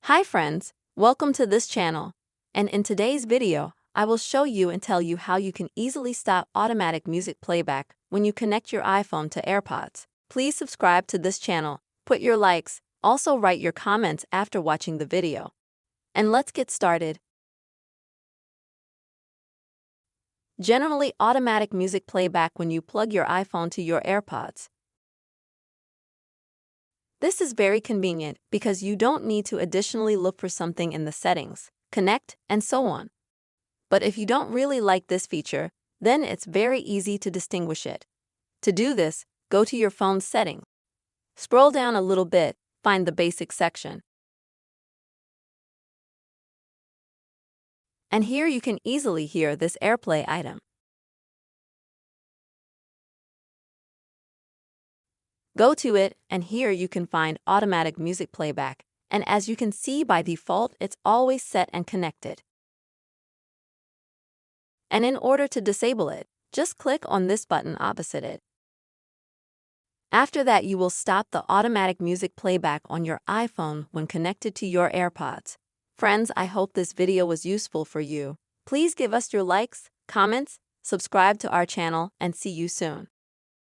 Hi friends, welcome to this channel. And in today's video, I will show you and tell you how you can easily stop automatic music playback when you connect your iPhone to AirPods. Please subscribe to this channel, put your likes, also write your comments after watching the video. And let's get started. Generally automatic music playback when you plug your iPhone to your AirPods. This is very convenient because you don't need to additionally look for something in the settings, connect, and so on. But if you don't really like this feature, then it's very easy to distinguish it. To do this, go to your phone's settings. Scroll down a little bit, find the basic section. And here you can easily hear this AirPlay item. Go to it, and here you can find automatic music playback, and as you can see by default, it's always set and connected. And in order to disable it, just click on this button opposite it. After that, you will stop the automatic music playback on your iPhone when connected to your AirPods. Friends, I hope this video was useful for you. Please give us your likes, comments, subscribe to our channel, and see you soon.